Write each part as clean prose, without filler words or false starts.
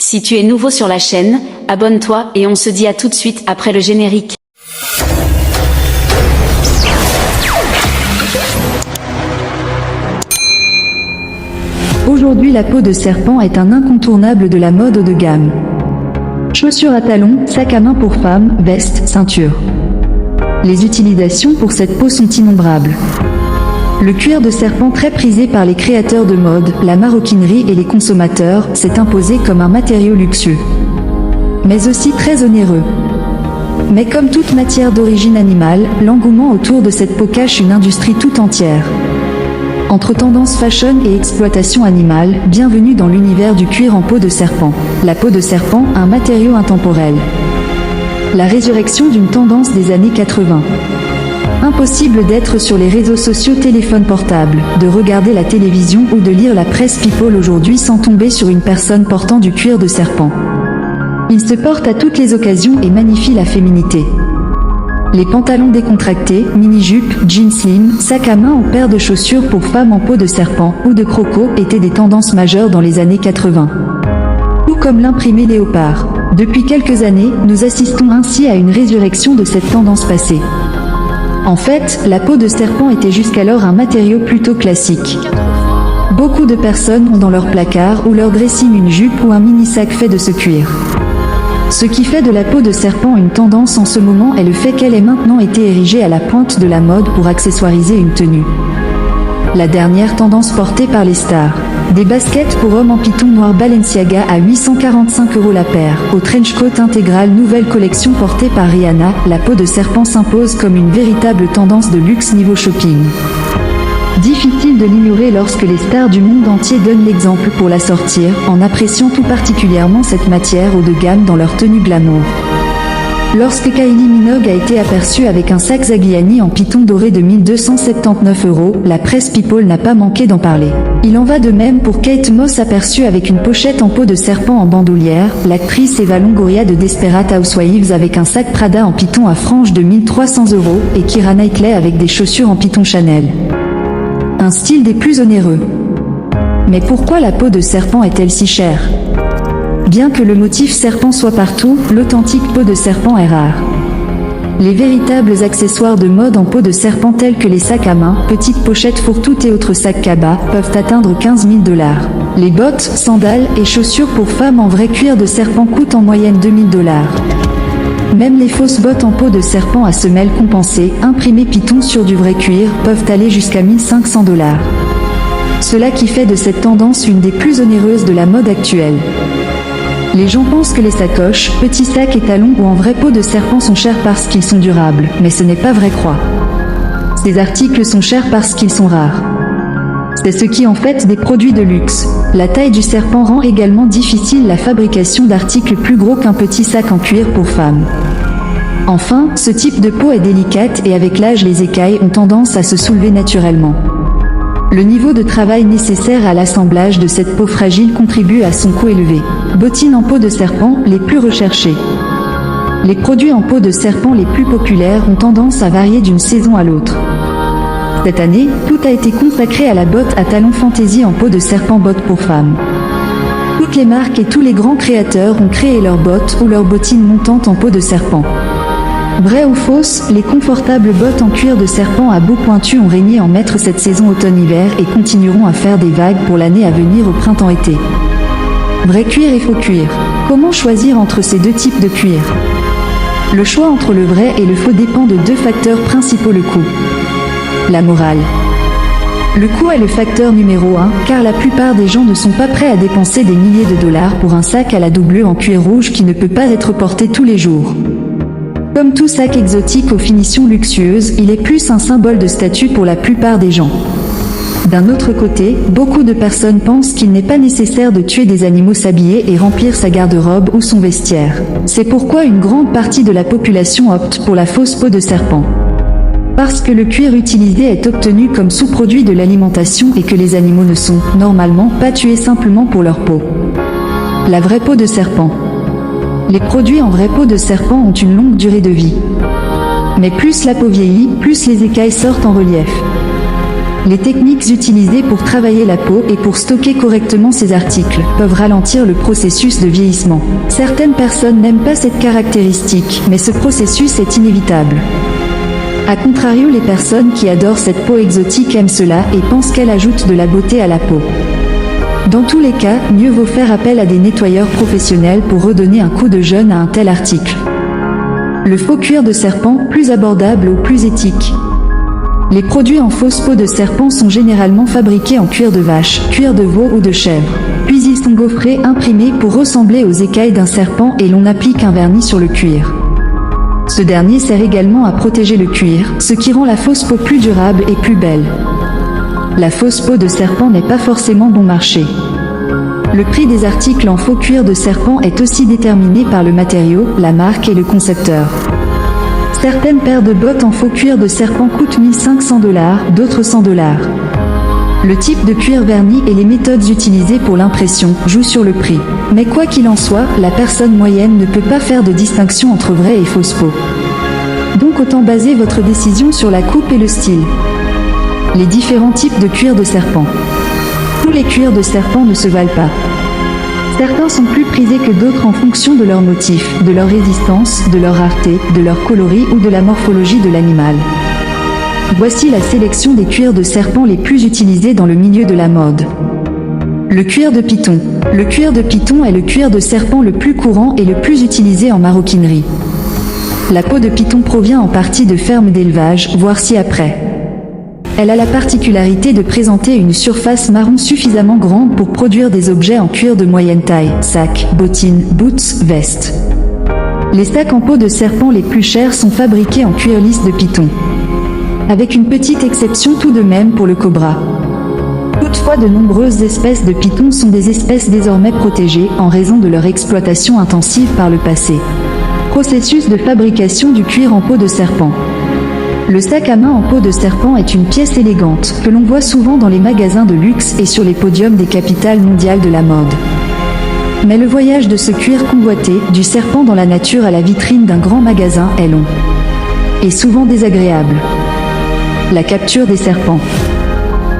Si tu es nouveau sur la chaîne, abonne-toi et on se dit à tout de suite après le générique. Aujourd'hui, la peau de serpent est un incontournable de la mode haut de gamme. Chaussures à talons, sacs à main pour femmes, vestes, ceintures. Les utilisations pour cette peau sont innombrables. Le cuir de serpent, très prisé par les créateurs de mode, la maroquinerie et les consommateurs, s'est imposé comme un matériau luxueux, mais aussi très onéreux. Mais comme toute matière d'origine animale, l'engouement autour de cette peau cache une industrie tout entière. Entre tendance fashion et exploitation animale, bienvenue dans l'univers du cuir en peau de serpent. La peau de serpent, un matériau intemporel. La résurrection d'une tendance des années 80. Impossible d'être sur les réseaux sociaux, téléphone portable, de regarder la télévision ou de lire la presse people aujourd'hui sans tomber sur une personne portant du cuir de serpent. Il se porte à toutes les occasions et magnifie la féminité. Les pantalons décontractés, mini-jupes, jeans slim, sacs à main ou paires de chaussures pour femmes en peau de serpent ou de croco étaient des tendances majeures dans les années 80. Tout comme l'imprimé léopard. Depuis quelques années, nous assistons ainsi à une résurrection de cette tendance passée. En fait, la peau de serpent était jusqu'alors un matériau plutôt classique. Beaucoup de personnes ont dans leur placard ou leur dressing une jupe ou un mini-sac fait de ce cuir. Ce qui fait de la peau de serpent une tendance en ce moment est le fait qu'elle ait maintenant été érigée à la pointe de la mode pour accessoiriser une tenue. La dernière tendance portée par les stars. Des baskets pour hommes en python noir Balenciaga à 845 € la paire. Au trenchcoat intégral, nouvelle collection portée par Rihanna, la peau de serpent s'impose comme une véritable tendance de luxe niveau shopping. Difficile de l'ignorer lorsque les stars du monde entier donnent l'exemple pour la sortir, en appréciant tout particulièrement cette matière haut de gamme dans leur tenue glamour. Lorsque Kylie Minogue a été aperçue avec un sac Zagliani en python doré de 1279 €, la presse people n'a pas manqué d'en parler. Il en va de même pour Kate Moss, aperçue avec une pochette en peau de serpent en bandoulière, l'actrice Eva Longoria de Desperate Housewives avec un sac Prada en python à franges de 1300 € et Keira Knightley avec des chaussures en python Chanel. Un style des plus onéreux. Mais pourquoi la peau de serpent est-elle si chère ? Bien que le motif serpent soit partout, l'authentique peau de serpent est rare. Les véritables accessoires de mode en peau de serpent tels que les sacs à main, petites pochettes fourre-tout et autres sacs cabas peuvent atteindre 15 000 $. Les bottes, sandales et chaussures pour femmes en vrai cuir de serpent coûtent en moyenne 2 000 $. Même les fausses bottes en peau de serpent à semelles compensées, imprimées python sur du vrai cuir, peuvent aller jusqu'à 1 500 $. Cela qui fait de cette tendance une des plus onéreuses de la mode actuelle. Les gens pensent que les sacoches, petits sacs et talons ou en vraie peau de serpent sont chers parce qu'ils sont durables, mais ce n'est pas vrai, croix. Ces articles sont chers parce qu'ils sont rares. C'est ce qui en fait des produits de luxe. La taille du serpent rend également difficile la fabrication d'articles plus gros qu'un petit sac en cuir pour femmes. Enfin, ce type de peau est délicate et avec l'âge les écailles ont tendance à se soulever naturellement. Le niveau de travail nécessaire à l'assemblage de cette peau fragile contribue à son coût élevé. Bottines en peau de serpent, les plus recherchées. Les produits en peau de serpent les plus populaires ont tendance à varier d'une saison à l'autre. Cette année, tout a été consacré à la botte à talons fantaisie en peau de serpent, botte pour femmes. Toutes les marques et tous les grands créateurs ont créé leurs bottes ou leurs bottines montantes en peau de serpent. Vrai ou fausse, les confortables bottes en cuir de serpent à bout pointu ont régné en maître cette saison automne-hiver et continueront à faire des vagues pour l'année à venir au printemps-été. Vrai cuir et faux cuir. Comment choisir entre ces deux types de cuir ? Le choix entre le vrai et le faux dépend de deux facteurs principaux. Le coût. La morale. Le coût est le facteur numéro 1, car la plupart des gens ne sont pas prêts à dépenser des milliers de dollars pour un sac à la doublure en cuir rouge qui ne peut pas être porté tous les jours. Comme tout sac exotique aux finitions luxueuses, il est plus un symbole de statut pour la plupart des gens. D'un autre côté, beaucoup de personnes pensent qu'il n'est pas nécessaire de tuer des animaux, s'habiller et remplir sa garde-robe ou son vestiaire. C'est pourquoi une grande partie de la population opte pour la fausse peau de serpent. Parce que le cuir utilisé est obtenu comme sous-produit de l'alimentation et que les animaux ne sont, normalement, pas tués simplement pour leur peau. La vraie peau de serpent. Les produits en vraie peau de serpent ont une longue durée de vie. Mais plus la peau vieillit, plus les écailles sortent en relief. Les techniques utilisées pour travailler la peau et pour stocker correctement ces articles peuvent ralentir le processus de vieillissement. Certaines personnes n'aiment pas cette caractéristique, mais ce processus est inévitable. A contrario, les personnes qui adorent cette peau exotique aiment cela et pensent qu'elle ajoute de la beauté à la peau. Dans tous les cas, mieux vaut faire appel à des nettoyeurs professionnels pour redonner un coup de jeune à un tel article. Le faux cuir de serpent, plus abordable ou plus éthique. Les produits en fausse peau de serpent sont généralement fabriqués en cuir de vache, cuir de veau ou de chèvre. Puis ils sont gaufrés, imprimés pour ressembler aux écailles d'un serpent et l'on applique un vernis sur le cuir. Ce dernier sert également à protéger le cuir, ce qui rend la fausse peau plus durable et plus belle. La fausse peau de serpent n'est pas forcément bon marché. Le prix des articles en faux cuir de serpent est aussi déterminé par le matériau, la marque et le concepteur. Certaines paires de bottes en faux cuir de serpent coûtent 1 500 $, d'autres 100 $. Le type de cuir verni et les méthodes utilisées pour l'impression jouent sur le prix. Mais quoi qu'il en soit, la personne moyenne ne peut pas faire de distinction entre vraie et fausse peau. Donc autant baser votre décision sur la coupe et le style. Les différents types de cuir de serpent. Tous les cuirs de serpent ne se valent pas. Certains sont plus prisés que d'autres en fonction de leur motif, de leur résistance, de leur rareté, de leur coloris ou de la morphologie de l'animal. Voici la sélection des cuirs de serpent les plus utilisés dans le milieu de la mode. Le cuir de python. Le cuir de python est le cuir de serpent le plus courant et le plus utilisé en maroquinerie. La peau de python provient en partie de fermes d'élevage, voire ci-après. Elle a la particularité de présenter une surface marron suffisamment grande pour produire des objets en cuir de moyenne taille, sacs, bottines, boots, vestes. Les sacs en peau de serpent les plus chers sont fabriqués en cuir lisse de python. Avec une petite exception tout de même pour le cobra. Toutefois, de nombreuses espèces de python sont des espèces désormais protégées en raison de leur exploitation intensive par le passé. Processus de fabrication du cuir en peau de serpent. Le sac à main en peau de serpent est une pièce élégante que l'on voit souvent dans les magasins de luxe et sur les podiums des capitales mondiales de la mode. Mais le voyage de ce cuir convoité, du serpent dans la nature à la vitrine d'un grand magasin, est long. Et souvent désagréable. La capture des serpents.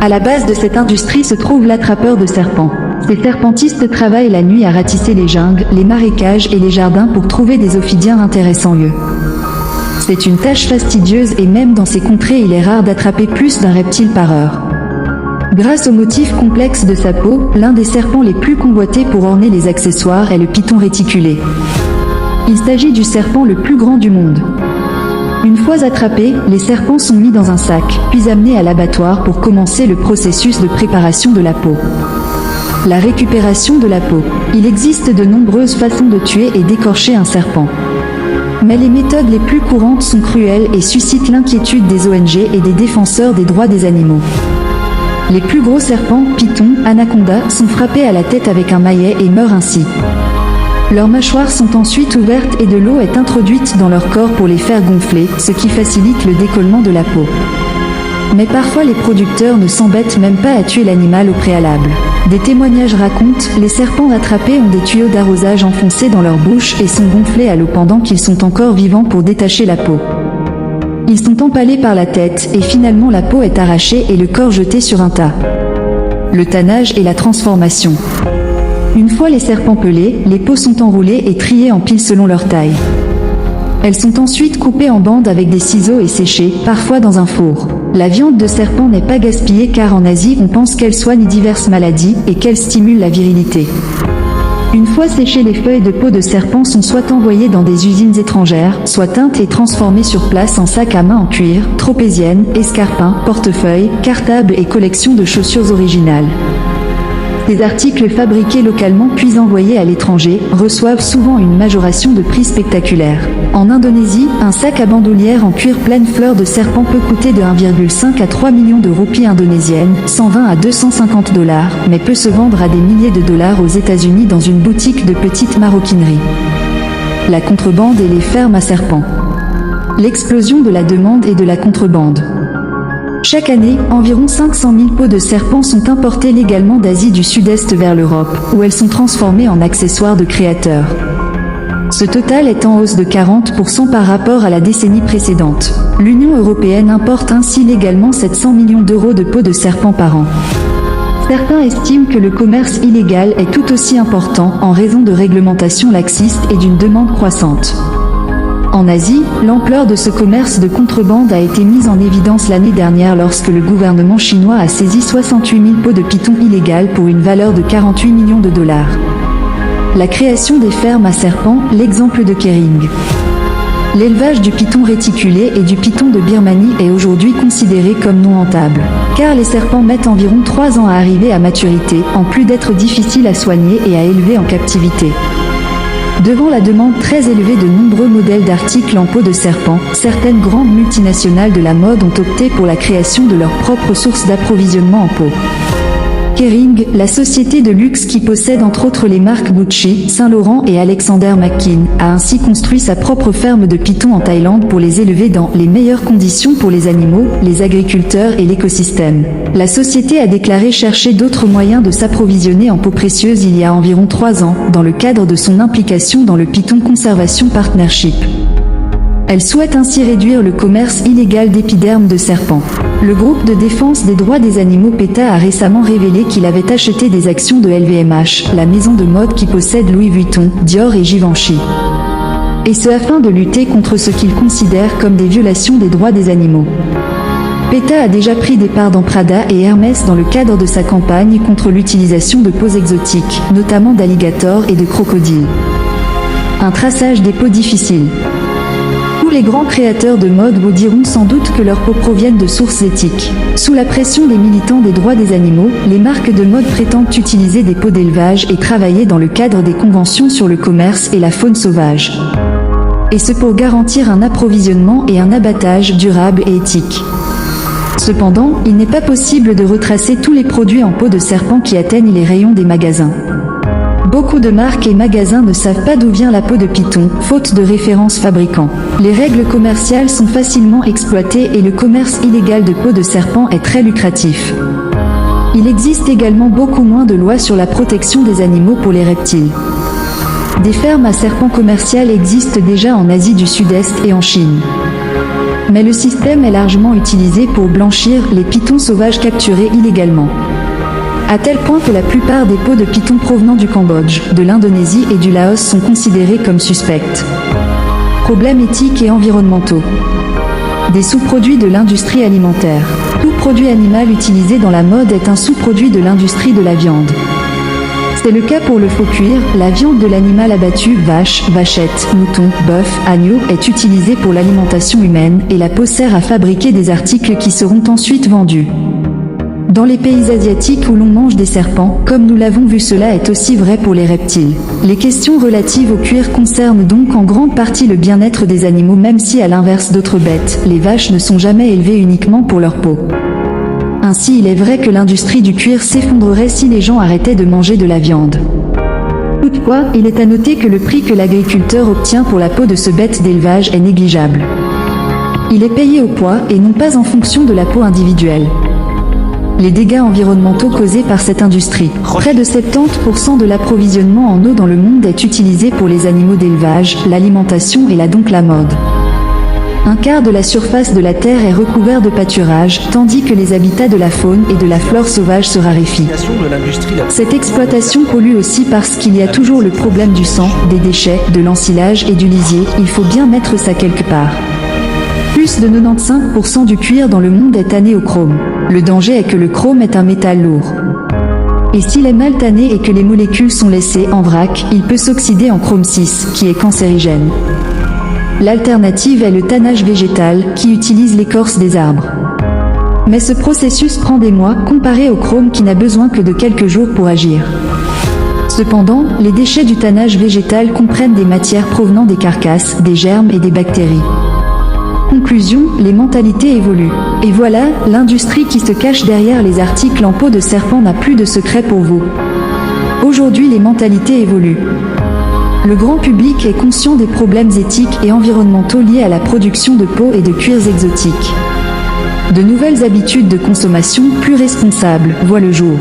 À la base de cette industrie se trouve l'attrapeur de serpents. Ces serpentistes travaillent la nuit à ratisser les jungles, les marécages et les jardins pour trouver des ophidiens intéressants lieux. C'est une tâche fastidieuse et même dans ces contrées il est rare d'attraper plus d'un reptile par heure. Grâce au motif complexe de sa peau, l'un des serpents les plus convoités pour orner les accessoires est le python réticulé. Il s'agit du serpent le plus grand du monde. Une fois attrapés, les serpents sont mis dans un sac, puis amenés à l'abattoir pour commencer le processus de préparation de la peau. La récupération de la peau. Il existe de nombreuses façons de tuer et d'écorcher un serpent. Mais les méthodes les plus courantes sont cruelles et suscitent l'inquiétude des ONG et des défenseurs des droits des animaux. Les plus gros serpents, pythons, anacondas, sont frappés à la tête avec un maillet et meurent ainsi. Leurs mâchoires sont ensuite ouvertes et de l'eau est introduite dans leur corps pour les faire gonfler, ce qui facilite le décollement de la peau. Mais parfois les producteurs ne s'embêtent même pas à tuer l'animal au préalable. Des témoignages racontent, les serpents attrapés ont des tuyaux d'arrosage enfoncés dans leur bouche et sont gonflés à l'eau pendant qu'ils sont encore vivants pour détacher la peau. Ils sont empalés par la tête et finalement la peau est arrachée et le corps jeté sur un tas. Le tannage et la transformation. Une fois les serpents pelés, les peaux sont enroulées et triées en piles selon leur taille. Elles sont ensuite coupées en bandes avec des ciseaux et séchées, parfois dans un four. La viande de serpent n'est pas gaspillée car en Asie on pense qu'elle soigne diverses maladies et qu'elle stimule la virilité. Une fois séchées, les feuilles de peau de serpent sont soit envoyées dans des usines étrangères, soit teintes et transformées sur place en sacs à main en cuir, tropéziennes, escarpins, portefeuilles, cartables et collections de chaussures originales. Ces articles fabriqués localement puis envoyés à l'étranger reçoivent souvent une majoration de prix spectaculaire. En Indonésie, un sac à bandoulière en cuir pleine fleur de serpent peut coûter de 1,5 à 3 millions de roupies indonésiennes, 120 à 250 $, mais peut se vendre à des milliers de dollars aux États-Unis dans une boutique de petite maroquinerie. La contrebande et les fermes à serpents. L'explosion de la demande et de la contrebande. Chaque année, environ 500 000 peaux de serpents sont importées légalement d'Asie du Sud-Est vers l'Europe, où elles sont transformées en accessoires de créateurs. Ce total est en hausse de 40% par rapport à la décennie précédente. L'Union européenne importe ainsi légalement 700 millions d'euros de peaux de serpent par an. Certains estiment que le commerce illégal est tout aussi important en raison de réglementations laxistes et d'une demande croissante. En Asie, l'ampleur de ce commerce de contrebande a été mise en évidence l'année dernière lorsque le gouvernement chinois a saisi 68 000 peaux de python illégales pour une valeur de 48 millions de dollars. La création des fermes à serpents, l'exemple de Kering. L'élevage du python réticulé et du python de Birmanie est aujourd'hui considéré comme non rentable, car les serpents mettent environ 3 ans à arriver à maturité, en plus d'être difficiles à soigner et à élever en captivité. Devant la demande très élevée de nombreux modèles d'articles en peau de serpent, certaines grandes multinationales de la mode ont opté pour la création de leur propre source d'approvisionnement en peau. Kering, la société de luxe qui possède entre autres les marques Gucci, Saint Laurent et Alexander McQueen, a ainsi construit sa propre ferme de pythons en Thaïlande pour les élever dans les meilleures conditions pour les animaux, les agriculteurs et l'écosystème. La société a déclaré chercher d'autres moyens de s'approvisionner en peau précieuse il y a environ 3 ans, dans le cadre de son implication dans le Python Conservation Partnership. Elle souhaite ainsi réduire le commerce illégal d'épidermes de serpent. Le groupe de défense des droits des animaux PETA a récemment révélé qu'il avait acheté des actions de LVMH, la maison de mode qui possède Louis Vuitton, Dior et Givenchy. Et ce afin de lutter contre ce qu'il considère comme des violations des droits des animaux. PETA a déjà pris des parts dans Prada et Hermès dans le cadre de sa campagne contre l'utilisation de peaux exotiques, notamment d'alligators et de crocodiles. Un traçage des peaux difficile. Tous les grands créateurs de mode vous diront sans doute que leurs peaux proviennent de sources éthiques. Sous la pression des militants des droits des animaux, les marques de mode prétendent utiliser des peaux d'élevage et travailler dans le cadre des conventions sur le commerce et la faune sauvage. Et ce pour garantir un approvisionnement et un abattage durable et éthique. Cependant, il n'est pas possible de retracer tous les produits en peau de serpent qui atteignent les rayons des magasins. Beaucoup de marques et magasins ne savent pas d'où vient la peau de python, faute de référence fabricant. Les règles commerciales sont facilement exploitées et le commerce illégal de peau de serpent est très lucratif. Il existe également beaucoup moins de lois sur la protection des animaux pour les reptiles. Des fermes à serpents commerciales existent déjà en Asie du Sud-Est et en Chine. Mais le système est largement utilisé pour blanchir les pythons sauvages capturés illégalement. À tel point que la plupart des peaux de python provenant du Cambodge, de l'Indonésie et du Laos sont considérées comme suspectes. Problèmes éthiques et environnementaux. Des sous-produits de l'industrie alimentaire. Tout produit animal utilisé dans la mode est un sous-produit de l'industrie de la viande. C'est le cas pour le faux cuir, la viande de l'animal abattu, vache, vachette, mouton, bœuf, agneau, est utilisée pour l'alimentation humaine et la peau sert à fabriquer des articles qui seront ensuite vendus. Dans les pays asiatiques où l'on mange des serpents, comme nous l'avons vu, cela est aussi vrai pour les reptiles. Les questions relatives au cuir concernent donc en grande partie le bien-être des animaux, même si à l'inverse d'autres bêtes, les vaches ne sont jamais élevées uniquement pour leur peau. Ainsi, il est vrai que l'industrie du cuir s'effondrerait si les gens arrêtaient de manger de la viande. Toutefois, il est à noter que le prix que l'agriculteur obtient pour la peau de ce bête d'élevage est négligeable. Il est payé au poids et non pas en fonction de la peau individuelle. Les dégâts environnementaux causés par cette industrie. Près de 70% de l'approvisionnement en eau dans le monde est utilisé pour les animaux d'élevage, l'alimentation et donc la mode. Un quart de la surface de la Terre est recouvert de pâturage, tandis que les habitats de la faune et de la flore sauvage se raréfient. Cette exploitation pollue aussi parce qu'il y a toujours le problème du sang, des déchets, de l'ensilage et du lisier, il faut bien mettre ça quelque part. Plus de 95% du cuir dans le monde est tanné au chrome. Le danger est que le chrome est un métal lourd. Et s'il est mal tanné et que les molécules sont laissées en vrac, il peut s'oxyder en chrome 6, qui est cancérigène. L'alternative est le tannage végétal, qui utilise l'écorce des arbres. Mais ce processus prend des mois, comparé au chrome qui n'a besoin que de quelques jours pour agir. Cependant, les déchets du tannage végétal comprennent des matières provenant des carcasses, des germes et des bactéries. Conclusion, les mentalités évoluent. Et voilà, l'industrie qui se cache derrière les articles en peau de serpent n'a plus de secret pour vous. Aujourd'hui, les mentalités évoluent. Le grand public est conscient des problèmes éthiques et environnementaux liés à la production de peaux et de cuirs exotiques. De nouvelles habitudes de consommation plus responsables voient le jour.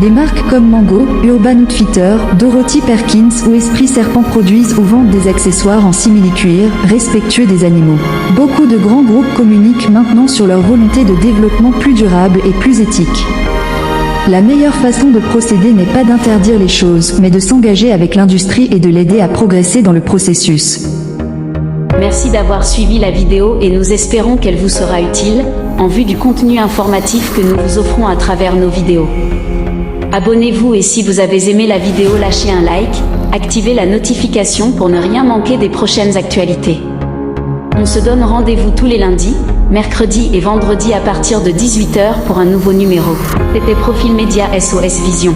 Des marques comme Mango, Urban Outfitter, Dorothy Perkins ou Esprit Serpent produisent ou vendent des accessoires en simili-cuir, respectueux des animaux. Beaucoup de grands groupes communiquent maintenant sur leur volonté de développement plus durable et plus éthique. La meilleure façon de procéder n'est pas d'interdire les choses, mais de s'engager avec l'industrie et de l'aider à progresser dans le processus. Merci d'avoir suivi la vidéo et nous espérons qu'elle vous sera utile, en vue du contenu informatif que nous vous offrons à travers nos vidéos. Abonnez-vous et si vous avez aimé la vidéo, lâchez un like, activez la notification pour ne rien manquer des prochaines actualités. On se donne rendez-vous tous les lundis, mercredis et vendredis à partir de 18 h pour un nouveau numéro. C'était Profil Média SOS Vision.